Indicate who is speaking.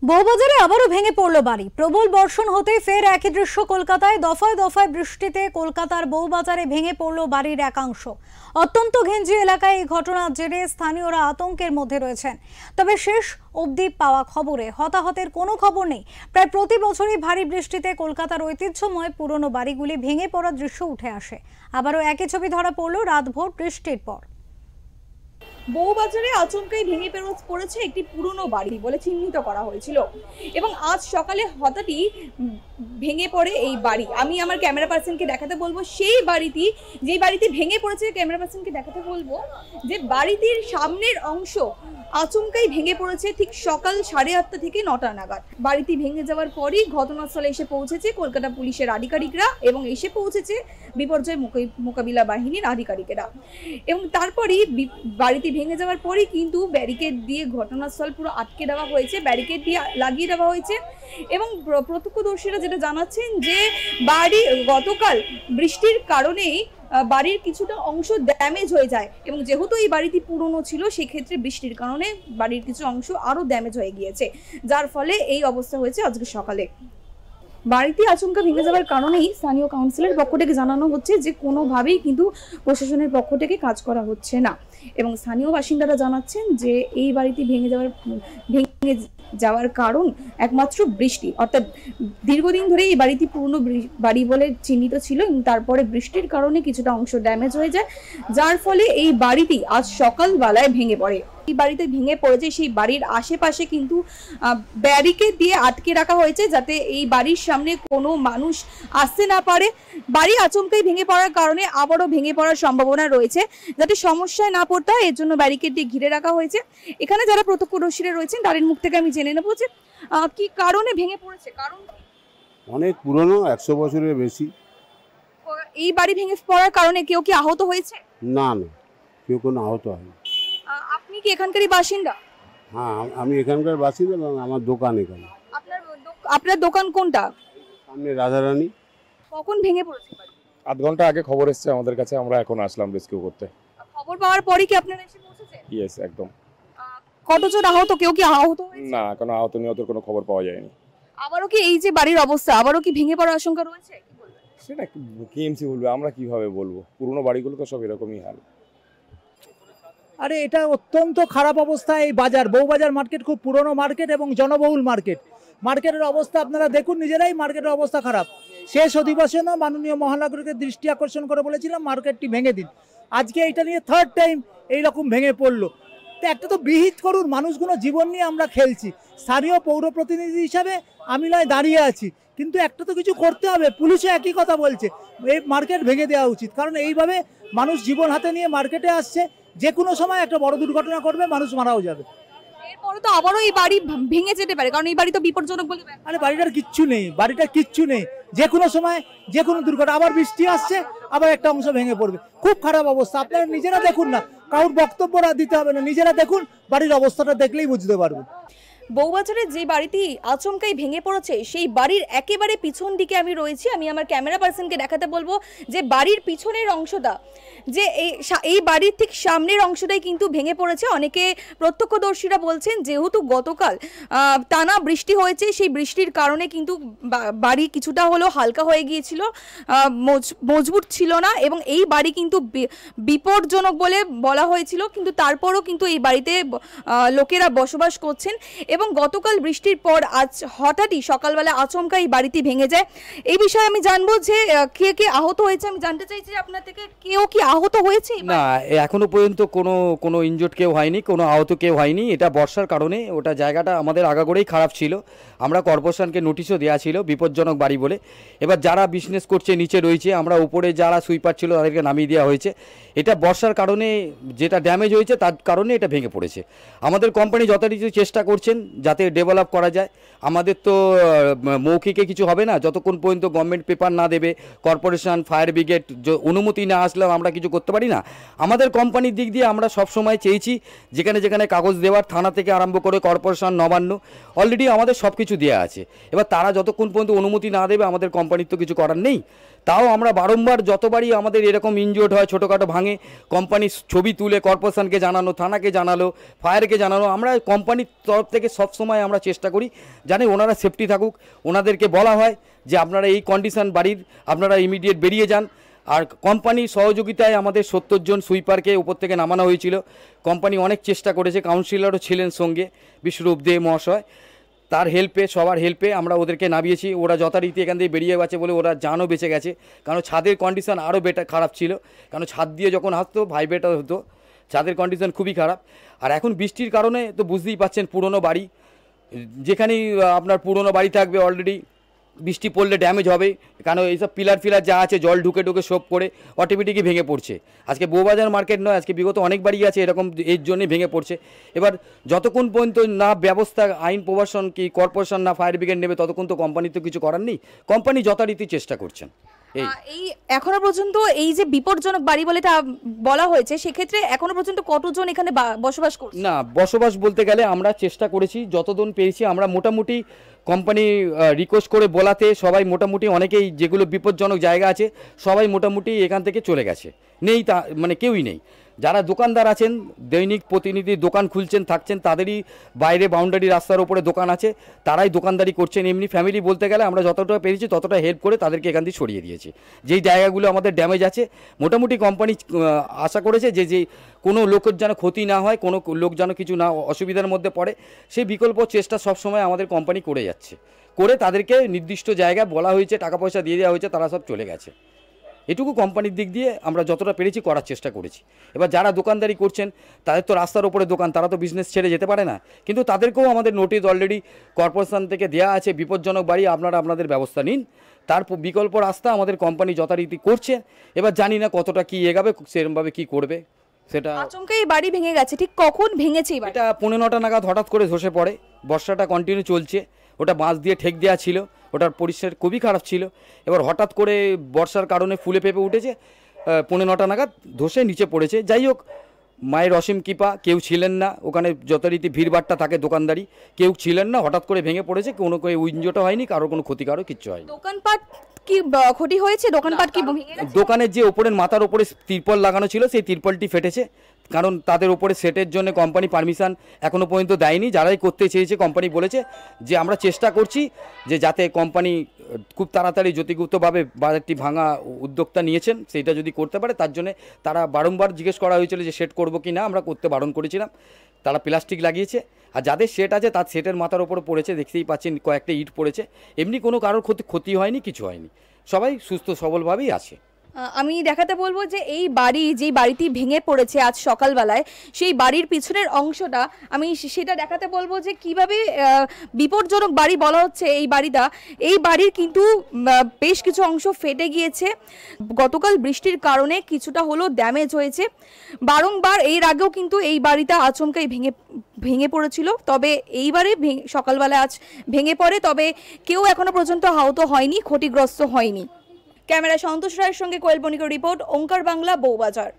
Speaker 1: বউবাজারে আবারও ভেঙে পড়ল বাড়ি। প্রবল বর্ষণ হতে ফের একই দৃশ্য কলকাতায়। দফায় দফায় বৃষ্টিতে কলকাতার বউবাজারে ভেঙে পড়ল বাড়ির একাংশ। অত্যন্ত ঘেঞ্জি এলাকায় এই ঘটনার জেরে স্থানীয়রা আতঙ্কের মধ্যে রয়েছেন। তবে শেষ অবধি পাওয়া খবরে হতাহতের কোনো খবর নেই। প্রায় প্রতি বছরই ভারী বৃষ্টিতে কলকাতার ঐতিহ্যময় পুরনো বাড়িগুলি ভেঙে পড়ার দৃশ্য উঠে আসে। আবারও একই ছবি ধরা পড়ল রাতভর বৃষ্টির পর।
Speaker 2: বউবাজারে আচমকাই ভেঙে পড়েছে একটি পুরনো বাড়ি বলে চিহ্নিত করা হয়েছিল এবং আজ সকালে হঠাৎই ভেঙে পড়ে এই বাড়ি। আমি আমার ক্যামেরা পার্সনকে দেখাতে বলবো সেই বাড়িটি, যেই বাড়িটি ভেঙে পড়েছে ক্যামেরা পার্সনকে দেখাতে বলবো যে বাড়িটির সামনের অংশ আচমকাই ভেঙে পড়েছে ঠিক সকাল 8:30 থেকে 9টা নাগাদ। বাড়িটি ভেঙে যাওয়ার পরই ঘটনাস্থলে এসে পৌঁছেছে কলকাতা পুলিশের আধিকারিকরা এবং এসে পৌঁছেছে বিপর্যয় মোকাবিলা বাহিনীর আধিকারিকেরা এবং তারপরই বাড়িটি ভেঙে যাওয়ার পরই কিন্তু ব্যারিকেড দিয়ে ঘটনাস্থল পুরো আটকে দেওয়া হয়েছে, ব্যারিকেড দিয়ে লাগিয়ে দেওয়া হয়েছে এবং প্রত্যক্ষদর্শীরা যেটা জানাচ্ছেন যে বাড়ি গতকাল বৃষ্টির কারণেই বাড়ির কিছুটা অংশ ড্যামেজ হয়ে যায় এবং যেহেতু এই বাড়িটি পুরনো ছিল সেক্ষেত্রে বৃষ্টির কারণে বাড়ির কিছু অংশ আরও ড্যামেজ হয়ে গিয়েছে, যার ফলে এই অবস্থা হয়েছে আজকে সকালে। বাড়িটি আচমকা ভেঙে যাওয়ার কারণেই স্থানীয় কাউন্সিলের পক্ষ থেকে জানানো হচ্ছে যে কোনোভাবেই কিন্তু প্রশাসনের পক্ষ থেকে কাজ করা হচ্ছে না এবং স্থানীয় বাসিন্দারা জানাচ্ছেন যে এই বাড়িটি ভেঙে যাওয়ার কারণ একমাত্র বৃষ্টি, অর্থাৎ দীর্ঘদিন ধরে এই বাড়িটি পুরনো বাড়ি বলে চিহ্নিত ছিল এবং তারপরে বৃষ্টির কারণে কিছুটা অংশ ড্যামেজ হয়ে যায়, যার ফলে এই বাড়িটি আজ সকালবেলায় ভেঙে পড়ে। এই বাড়িতে ভেঙে পড়েছে সেই বাড়ির আশেপাশে কিন্তু ব্যারিকেড দিয়ে আটকে রাখা হয়েছে যাতে এই বাড়ির সামনে কোনো মানুষ আসতে না পারে। বাড়ি আচমকাই ভেঙে পড়ার কারণে আবারও ভেঙে পড়ার সম্ভাবনা রয়েছে, যাতে সমস্যায় না পড়তে হয় এর জন্য ব্যারিকেড দিয়ে ঘিরে রাখা হয়েছে। এখানে যারা প্রত্যক্ষদর্শীরা রয়েছেন তাদের মুখ থেকে আমি জেনে নেবো যে কি কারণে ভেঙে পড়েছে। কারণ
Speaker 3: অনেক পুরনো, 100 বছরের বেশি।
Speaker 2: এই বাড়ি ভেঙে পড়ার কারণে কেউ কি আহত হয়েছে?
Speaker 3: না না, কেউ কোনো আহত হয়নি।
Speaker 2: আপনি কি এখানকারই বাসিন্দা?
Speaker 3: হ্যাঁ, আমি এখানকার বাসিন্দা এবং আমার দোকান এখানে।
Speaker 2: আপনার দোকান কোনটা?
Speaker 3: সামনে রাধারানী।
Speaker 2: কখন ভেঙে পড়েছে?
Speaker 4: 8 ঘন্টা আগে খবর এসেছে আমাদের কাছে, আমরা এখন আসলাম রেস্কিউ করতে।
Speaker 2: খবর পাওয়ার পরই কি আপনারা এসে পৌঁছেছেন?
Speaker 4: ইয়েস, একদম।
Speaker 2: কতজন আহত? কেউ কি আহত হয়েছে?
Speaker 4: না, কোনো আহত নিহতের কোনো খবর পাওয়া যায়নি।
Speaker 2: আবারও কি এই যে বাড়ির অবস্থা আবারও কি ভেঙে পড়ার আশঙ্কা রয়েছে? কি বলবেন?
Speaker 4: সেটা কেএমসি বলবে, আমরা কিভাবে বলবো? পুরনো বাড়িগুলো তো সব এরকমই হাল।
Speaker 5: আরে এটা অত্যন্ত খারাপ অবস্থা। এই বাজার, বউবাজার মার্কেট খুব পুরনো মার্কেট এবং জনবহুল মার্কেট। মার্কেটের অবস্থা আপনারা দেখুন নিজেরাই, মার্কেটের অবস্থা খারাপ। শেষ অধিবেশনে মাননীয় মহানগরকে দৃষ্টি আকর্ষণ করে বলেছিলাম মার্কেটটি ভেঙে দিন। আজকে এটা নিয়ে 3rd টাইম এইরকম ভেঙে পড়লো। তো একটা তো বিহিত করুন, মানুষগুলো জীবন নিয়ে আমরা খেলছি। স্থানীয় পৌর প্রতিনিধি হিসাবে আমি নয় দাঁড়িয়ে আছি, কিন্তু একটা তো কিছু করতে হবে। পুলিশও একই কথা বলছে, এই মার্কেট ভেঙে দেওয়া উচিত, কারণ এইভাবে মানুষ জীবন হাতে নিয়ে মার্কেটে আসছে, যে কোনো সময় একটা বড় দুর্ঘটনা করবে, মানুষ মারাও যাবে।
Speaker 2: এরপরে তো আবারও এই বাড়ি ভেঙে যেতে পারে, কারণ এই বাড়ি তো বিপজ্জনক বলে।
Speaker 5: আরে বাড়িটার কিচ্ছু নেই, বাড়িটার কিচ্ছু নেই, যে কোনো সময় যে কোনো দুর্ঘটনা। আবার বৃষ্টি আসছে, আবার একটা অংশ ভেঙে পড়বে। খুব খারাপ অবস্থা। আপনারা নিজেরা দেখুন না, কারোর বক্তব্য দিতে হবে না, নিজেরা দেখুন, বাড়ির অবস্থাটা দেখলেই বুঝতে পারবেন।
Speaker 2: বউবাজারের যে বাড়িটি আচমকাই ভেঙে পড়েছে সেই বাড়ির একেবারে পিছন দিকে আমি রয়েছি। আমি আমার ক্যামেরা পার্সনকে দেখাতে বলবো যে বাড়ির পিছনের অংশটা, যে এই বাড়ির ঠিক সামনের অংশটাই কিন্তু ভেঙে পড়েছে। অনেকে প্রত্যক্ষদর্শীরা বলছেন যেহেতু গতকাল টানা বৃষ্টি হয়েছে, সেই বৃষ্টির কারণে কিন্তু বাড়ি কিছুটা হলেও হালকা হয়ে গিয়েছিল, মজবুত ছিল না এবং এই বাড়ি কিন্তু বিপজ্জনক বলে বলা হয়েছিল, কিন্তু তারপরও কিন্তু এই বাড়িতে লোকেরা বসবাস করছেন এবং গতকাল বৃষ্টির পর আজ হঠাৎই সকালবেলা আচমকা এই বাড়িটি ভেঙে যায়। এই বিষয়ে আমি জানবো যে কে কে আহত হয়েছে। আমি জানতে চাইছি যে আপনার থেকে কেউ কি আহত হয়েছে?
Speaker 6: না, এখনো পর্যন্ত কোনো ইনজুর্ড কেউ হয়নি, কোনো আহত কেউ হয়নি। এটা বর্ষার কারণে ওটা জায়গাটা আমাদের আগাগোড়েই খারাপ ছিল। আমরা কর্পোরেশনকে নোটিশও দেওয়া ছিল বিপজ্জনক বাড়ি বলে। এবার যারা বিজনেস করছে নিচে রয়েছে, আমরা উপরে যারা সুইপার ছিল তাদেরকে নামিয়ে দেওয়া হয়েছে। এটা বর্ষার কারণে যেটা ড্যামেজ হয়েছে তার কারণে এটা ভেঙে পড়েছে। আমাদের কোম্পানি যথারীতি চেষ্টা করছেন যাতে ডেভেলপ করা যায়। আমাদের তো মৌখিকে কিছু হবে না, যতক্ষণ পর্যন্ত গভর্নমেন্ট পেপার না দেবে, কর্পোরেশন, ফায়ার ব্রিগেড অনুমতি না আসলেও আমরা কিছু করতে পারি না। আমাদের কোম্পানির দিক দিয়ে আমরা সব সময় চেয়েছি যেখানে যেখানে কাগজ দেওয়ার, থানা থেকে আরম্ভ করে কর্পোরেশন, নবান্ন, অলরেডি আমাদের সব কিছু দেওয়া আছে। এবার তারা যতক্ষণ পর্যন্ত অনুমতি না দেবে আমাদের কোম্পানির তো কিছু করার নেই। তাও আমরা বারংবার যতবারই আমাদের এরকম ইনজিওর্ড হয়, ছোটোখাটো ভাঙে, কোম্পানির ছবি তুলে কর্পোরেশনকে জানানো, থানাকে জানালো, ফায়ারকে জানানো, আমরা কোম্পানির তরফ থেকে সব সময় আমরা চেষ্টা করি জানি ওনারা সেফটি থাকুক। ওনাদেরকে বলা হয় যে আপনারা এই কন্ডিশন বাড়ির আপনারা ইমিডিয়েট বেরিয়ে যান। আর কোম্পানির সহযোগিতায় আমাদের 70 জন সুইপারকে উপর থেকে নামানো হয়েছিল। কোম্পানি অনেক চেষ্টা করেছে, কাউন্সিলরও ছিলেন সঙ্গে, বিশ্বরূপ দে মহাশয়, তার হেল্পে সবার হেল্পে আমরা ওদেরকে নামিয়েছি। ওরা যথারীতি এখান থেকে বেরিয়ে গেছে বলে ওরা জানও বেঁচে গেছে, কারণ ছাদের কন্ডিশন আরও খারাপ ছিল, কারণ ছাদ দিয়ে যখন আসতো ভাইব্রেট হতো, ছাদের কন্ডিশন খুবই খারাপ। আর এখন বৃষ্টির কারণে তো বুঝতেই পাচ্ছেন পুরনো বাড়ি, যেখানেই আপনার পুরনো বাড়ি থাকবে অলরেডি বৃষ্টি পড়লে ড্যামেজ হবে, কারণ এইসব পিলার যা আছে জল ঢুকে শোপ করে অটোমেটিকই ভেঙে পড়ছে। আজকে বউবাজার মার্কেট নয়, আজকে বিগত অনেক বাড়ি আছে এরকম, এর জন্যই ভেঙে পড়ছে। এবার যতক্ষণ পর্যন্ত না ব্যবস্থা আইন প্রশাসন কি কর্পোরেশন না ফায়ার ব্রিগেড নেবে ততক্ষণ তো কোম্পানি তো কিছু করার নেই। কোম্পানি যথারীতি চেষ্টা করছেন।
Speaker 2: এই এখনো পর্যন্ত এই যে বিপজ্জনক বাড়ি বলে এটা বলা হয়েছে, সেক্ষেত্রে এখনো পর্যন্ত কতজন এখানে বসবাস করছে?
Speaker 6: না, বসবাস বলতে গেলে আমরা চেষ্টা করেছি যতদিন পেয়েছি, আমরা মোটামুটি কোম্পানি রিকোয়েস্ট করে বলাতে সবাই মোটামুটি অনেকেই যেগুলো বিপজ্জনক জায়গা আছে সবাই মোটামুটি এখান থেকে চলে গেছে, নেই তা মানে কেউই নেই। যারা দোকানদার আছেন দৈনিক প্রতিনিধি দোকান খুলছেন থাকছেন, তাদেরই বাইরে বাউন্ডারি রাস্তার উপরে দোকান আছে, তারাই দোকানদারি করছেন। এমনি ফ্যামিলি বলতে গেলে আমরা যতটা পেরেছি ততটা হেল্প করে তাদেরকে এখান থেকে সরিয়ে দিয়েছি। যেই জায়গাগুলো আমাদের ড্যামেজ আছে মোটামুটি কোম্পানি আশা করেছে যে কোনো লোকের যেন ক্ষতি না হয়, কোনো লোক যেন কিছু না অসুবিধার মধ্যে পড়ে, সেই বিকল্প চেষ্টা সবসময় আমাদের কোম্পানি করে যাচ্ছে। করে তাদেরকে নির্দিষ্ট জায়গায় বলা হয়েছে, টাকা পয়সা দিয়ে দেওয়া হয়েছে, তারা সব চলে গেছে। এটুকু কোম্পানির দিক দিয়ে আমরা যতটা পেরেছি করার চেষ্টা করেছি। এবার যারা দোকানদারি করছেন তাদের তো রাস্তার ওপরে দোকান, তারা তো বিজনেস ছেড়ে যেতে পারে না, কিন্তু তাদেরকেও আমাদের নোটিশ অলরেডি কর্পোরেশন থেকে দেওয়া আছে, বিপজ্জনক বাড়ি আপনারা আপনাদের ব্যবস্থা নিন। তার বিকল্প রাস্তা আমাদের কোম্পানি যথারীতি করছে। এবার জানি না কতটা কি এগাবে, সেরকমভাবে কি করবে সেটা।
Speaker 2: আচমকা এই বাড়ি ভেঙে গেছে, ঠিক কখন ভেঙেছে?
Speaker 6: এটা 9:45 নাগাদ হঠাৎ করে ধসে পড়ে। বর্ষাটা কন্টিনিউ চলছে, ওটা বাঁশ দিয়ে ঠেক দেওয়া ছিল, ওটার পরিষ্কার খুবই খারাপ ছিল। এবার হঠাৎ করে বর্ষার কারণে ফুলে ফেপে উঠেছে, 9:45 নাগাদ ধসে নিচে পড়েছে। যাই হোক, মায়ের অসীম কৃপা, কেউ ছিলেন না ওখানে, যথারীতি ভিড়ভাট্টা থাকে দোকানদারি, কেউ ছিলেন না, হঠাৎ করে ভেঙে পড়েছে, কোনো উইঞ্জোটা হয়নি, কারোর কোনো ক্ষতিকারও কিচ্ছু হয়নি।
Speaker 2: দোকানপাট কি ক্ষতি হয়েছে? দোকানপাট কি ভেঙে গেছে?
Speaker 6: দোকানের যে ওপরের মাথার ওপরে তিরপল লাগানো ছিল সেই তিরপলটি ফেটেছে, কারণ তাদের ওপরে সেটের জন্য কোম্পানি পারমিশন এখনও পর্যন্ত দেয়নি। যারাই করতে চেয়েছে কোম্পানি বলেছে যে আমরা চেষ্টা করছি যে যাতে কোম্পানি খুব তাড়াতাড়ি জ্যোতিগুপ্তভাবে বাজারটি ভাঙা উদ্যোক্তা নিয়েছেন, সেইটা যদি করতে পারে তার জন্য তারা বারংবার জিজ্ঞেস করা হয়েছিল যে সেট করবো কি না, আমরা করতে বারণ করেছিলাম। তারা প্লাস্টিক লাগিয়েছে, আর যাদের সেট আছে তার সেটের মাথার ওপরে পড়েছে, দেখতেই পাচ্ছেন কয়েকটা ইট পড়েছে। এমনি কোনো কারোর ক্ষতি হয়নি, কিছু হয়নি, সবাই সুস্থ সবলভাবেই আছে।
Speaker 2: আমি দেখাতে বলবো যে এই বাড়ি, যেই বাড়িটি ভেঙে পড়েছে আজ সকালবেলায়, সেই বাড়ির পিছনের অংশটা আমি সেটা দেখাতে বলবো যে কিভাবে বিপজ্জনক বাড়ি বলা হচ্ছে এই বাড়িটা। এই বাড়ির কিন্তু বেশ কিছু অংশ ফেটে গিয়েছে, গতকাল বৃষ্টির কারণে কিছুটা হলেও ড্যামেজ হয়েছে। বারংবার এর আগেও কিন্তু এই বাড়িটা আচমকাই ভেঙে পড়েছিল, তবে এইবারে সকালবেলা আজ ভেঙে পড়ে, তবে কেউ এখনো পর্যন্ত আহত হয়নি, ক্ষতিগ্রস্ত হয়নি। ক্যামেরা সন্তোষ রায়ের সঙ্গে কোয়েল বণিকের রিপোর্ট, ওঙ্কার বাংলা, বউবাজার।